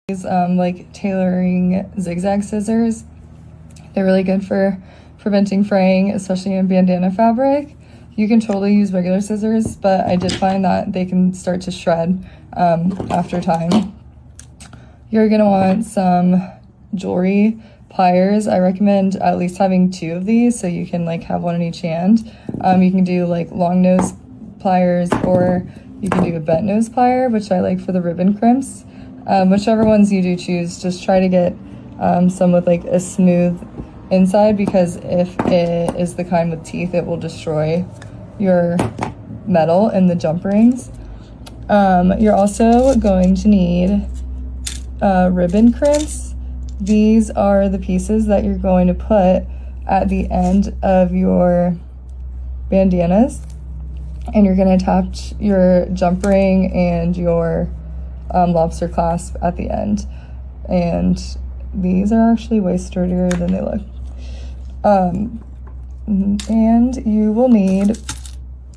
these like tailoring zigzag scissors. They're really good for preventing fraying, especially in bandana fabric. You can totally use regular scissors, but I did find that they can start to shred after time. You're gonna want some jewelry pliers. I recommend at least having 2 of these so you can like have one in each hand. You can do like long nose pliers, or you can do a bent nose plier, which I like for the ribbon crimps. Whichever ones you do choose, just try to get some with like a smooth inside, because if it is the kind with teeth, it will destroy your metal in the jump rings. You're also going to need ribbon crimps. These are the pieces that you're going to put at the end of your bandanas, and you're going to attach your jump ring and your lobster clasp at the end. And these are actually way sturdier than they look. And you will need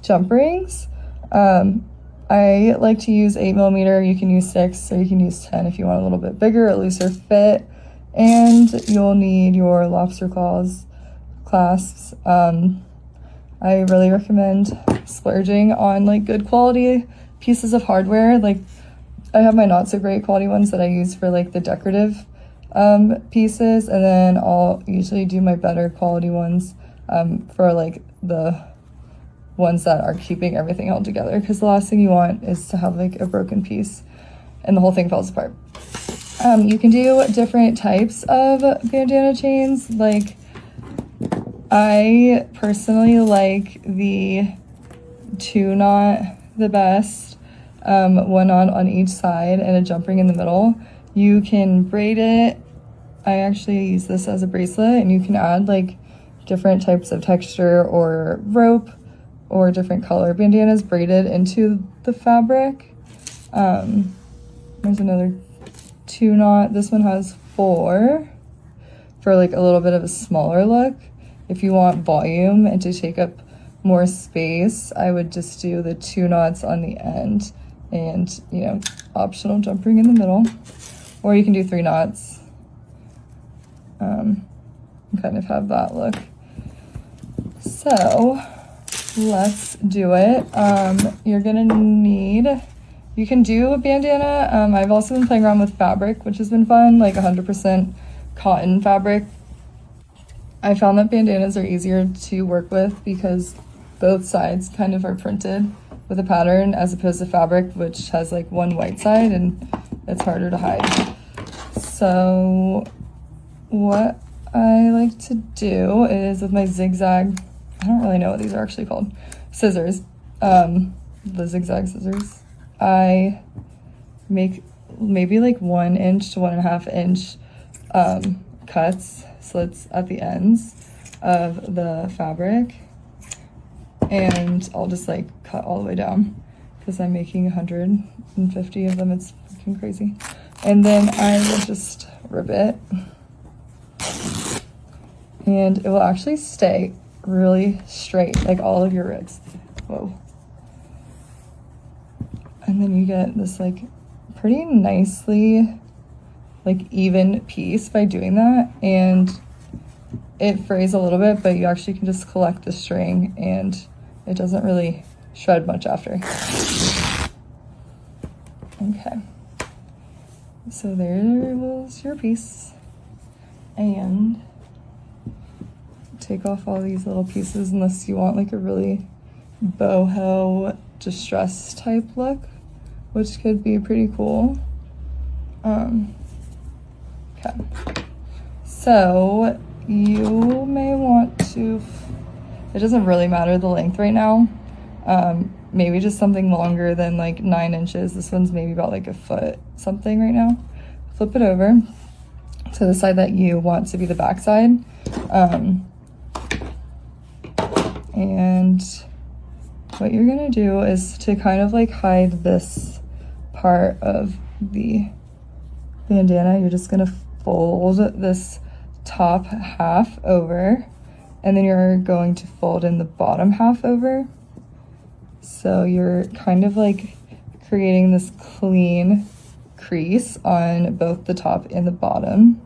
jump rings. I like to use 8mm. You can use 6, or you can use 10 if you want a little bit bigger, a looser fit. And you'll need your lobster claws clasps. I really recommend splurging on like good quality pieces of hardware. Like I have my not so great quality ones that I use for like the decorative pieces, and then I'll usually do my better quality ones for like the ones that are keeping everything all together, because the last thing you want is to have like a broken piece and the whole thing falls apart. You can do different types of bandana chains. Like I personally like the 2-knot the best, 1 knot on each side and a jump ring in the middle. You can braid it. I actually use this as a bracelet, and you can add like different types of texture or rope or different color bandanas braided into the fabric. There's another 2-knot. This one has 4 for like a little bit of a smaller look. If you want volume and to take up more space, I would just do the 2 knots on the end and, you know, optional jump ring in the middle. Or you can do 3 knots and kind of have that look. So let's do it. You're gonna need, you can do a bandana. I've also been playing around with fabric, which has been fun, like 100% cotton fabric. I found that bandanas are easier to work with because both sides kind of are printed with a pattern, as opposed to fabric, which has like one white side and it's harder to hide. So what I like to do is with my zigzag, I don't really know what these are actually called, scissors, the zigzag scissors, I make maybe like 1 inch to 1.5 inch cuts, slits at the ends of the fabric, and I'll just like cut all the way down because I'm making 150 of them. It's fucking crazy. And then I will just rip it, and it will actually stay really straight, like all of your ribs. Whoa. And then you get this like pretty nicely like even piece by doing that, and it frays a little bit, but you actually can just collect the string and it doesn't really shred much after. Okay, so there was your piece, and take off all these little pieces unless you want like a really boho distress type look, which could be pretty cool. Okay, so you may want to, it doesn't really matter the length right now, maybe just something longer than like 9 inches. This one's maybe about like a foot something right now. Flip it over to the side that you want to be the back side, and what you're gonna do is to kind of like hide this part of the bandana, you're just gonna fold this top half over, and then you're going to fold in the bottom half over. So you're kind of like creating this clean crease on both the top and the bottom,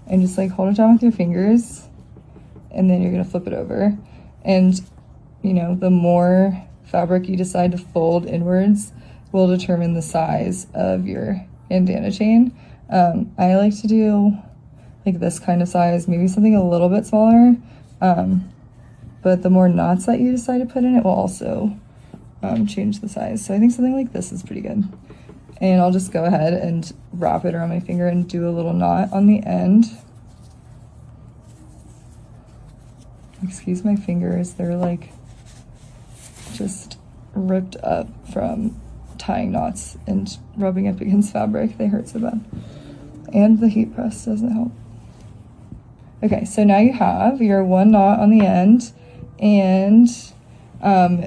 and just like hold it down with your fingers, and then you're gonna flip it over. And you know, the more fabric you decide to fold inwards will determine the size of your bandana chain. I like to do like this kind of size, maybe something a little bit smaller, but the more knots that you decide to put in it will also change the size. So I think something like this is pretty good. And I'll just go ahead and wrap it around my finger and do a little knot on the end. Excuse my fingers, they're like just ripped up from tying knots and rubbing up against fabric. They hurt so bad. And the heat press doesn't help. Okay, so now you have your one knot on the end, and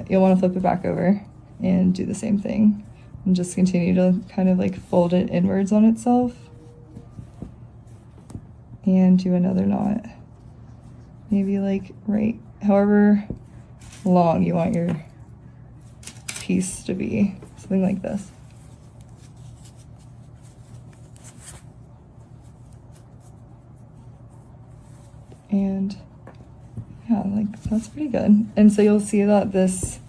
you'll want to flip it back over and do the same thing. And just continue to kind of like fold it inwards on itself. And do another knot. Maybe like right, however long you want your piece to be. Something like this. And yeah, like that's pretty good. And so you'll see that this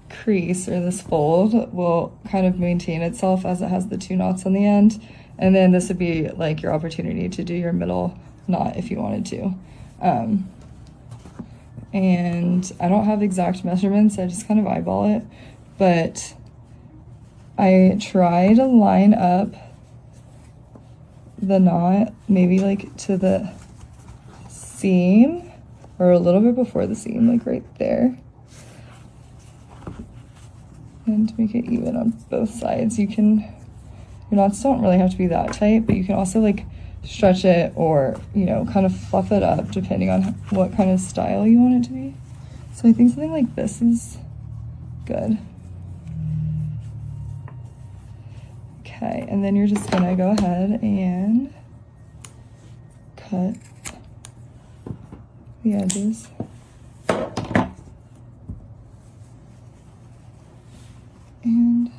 crease or this fold will kind of maintain itself as it has the two knots on the end. And then this would be like your opportunity to do your middle knot if you wanted to. And I don't have exact measurements, I just kind of eyeball it, but I try to line up the knot maybe like to the seam or a little bit before the seam, like right there, and to make it even on both sides. You can, your knots don't really have to be that tight, but you can also like stretch it or, you know, kind of fluff it up depending on what kind of style you want it to be. So I think something like this is good. Okay, and then you're just gonna go ahead and cut the edges. And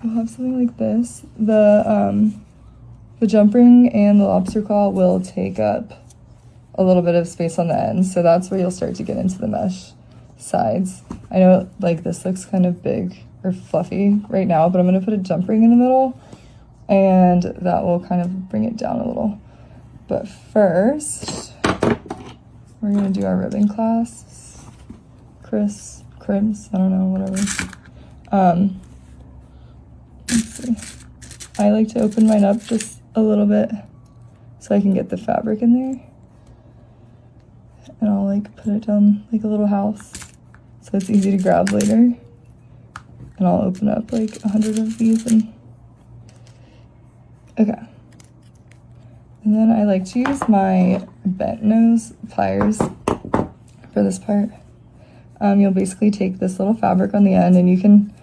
you'll have something like this. The jump ring and the lobster claw will take up a little bit of space on the ends, so that's where you'll start to get into the mesh sides. I know like this looks kind of big or fluffy right now, but I'm gonna put a jump ring in the middle and that will kind of bring it down a little. But first, we're gonna do our ribbon clasps, crimps, I don't know, whatever. Let's see. I like to open mine up just a little bit so I can get the fabric in there. And I'll like put it down like a little house so it's easy to grab later. And I'll open up like 100 of these and okay. And then I like to use my bent nose pliers for this part. You'll basically take this little fabric on the end and you can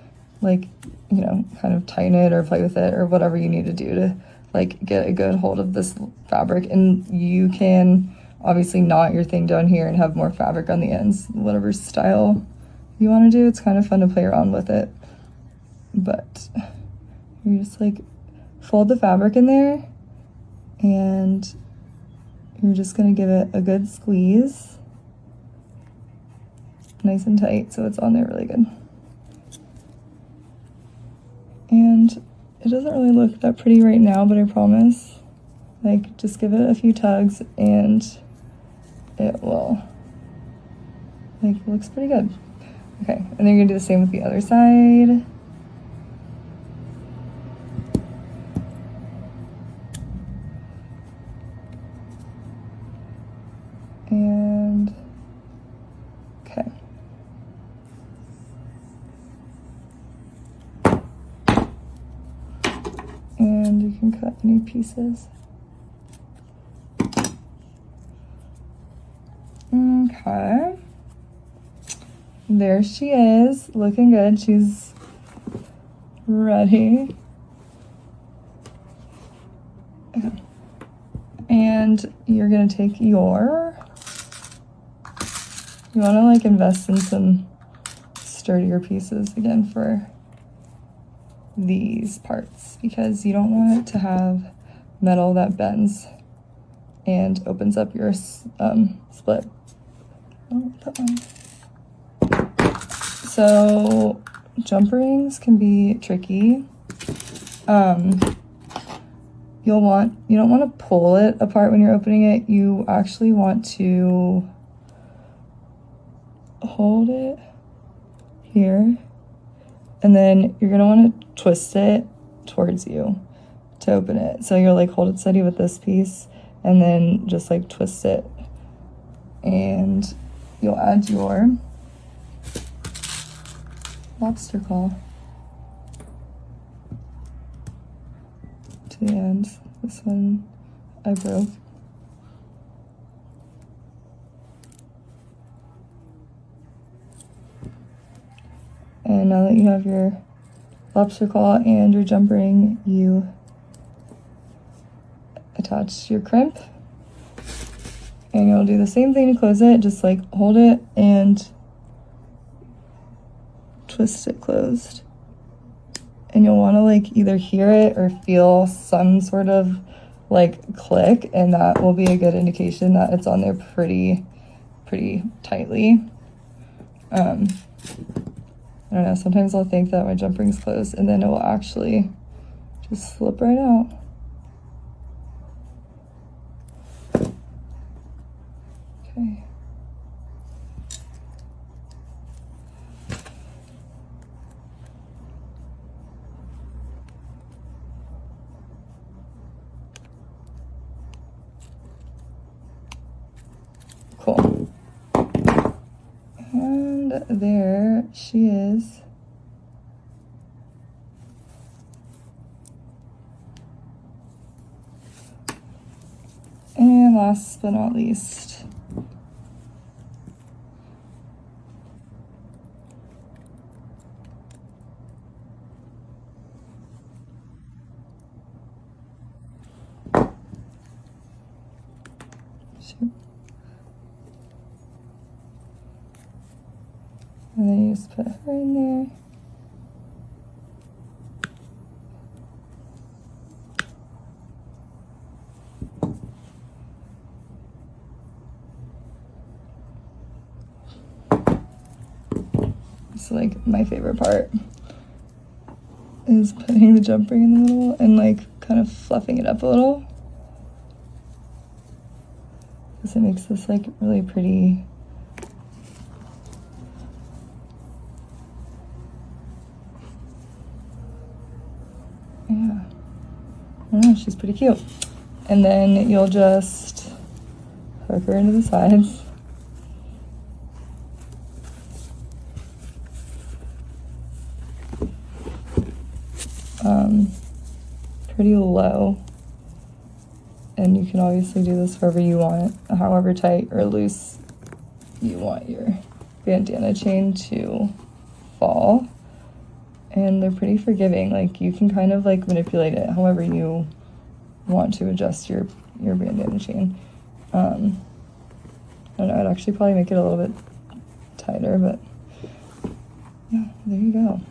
like, you know, kind of tighten it or play with it or whatever you need to do to like get a good hold of this fabric. And you can obviously knot your thing down here and have more fabric on the ends, whatever style you want to do. It's kind of fun to play around with it. But you just like fold the fabric in there and you're just going to give it a good squeeze, nice and tight, so it's on there really good. And it doesn't really look that pretty right now, but I promise, like, just give it a few tugs and it will, like, looks pretty good. Okay, and then you're gonna do the same with the other side. And, okay. And you can cut any pieces. Okay. There she is, looking good. She's ready. Okay. And you're gonna take your, you wanna like invest in some sturdier pieces again for these parts because you don't want it to have metal that bends and opens up your split. Oh, that one. So jump rings can be tricky. You don't want to pull it apart when you're opening it. You actually want to hold it here, and then you're gonna want to twist it towards you to open it. So you'll like hold it steady with this piece and then just like twist it, and you'll add your lobster claw to the end. This one I broke. And now that you have your lobster claw and your jump ring, you attach your crimp. And you'll do the same thing to close it, just like hold it and twist it closed. And you'll want to like either hear it or feel some sort of like click, and that will be a good indication that it's on there pretty tightly. I don't know, sometimes I'll think that my jump ring's closed and then it will actually just slip right out. Okay. Cool. And there she is. And last but not least, and then you just put her in there. It's like my favorite part is putting the jump ring in the middle and like kind of fluffing it up a little, because it makes this like really pretty. Yeah, I don't know, she's pretty cute. And then you'll just hook her into the sides. Pretty low, and you can obviously do this wherever you want, however tight or loose you want your bandana chain to fall. And they're pretty forgiving, like you can kind of like manipulate it however you want to adjust your bandana chain. I don't know, I'd actually probably make it a little bit tighter, but yeah, there you go.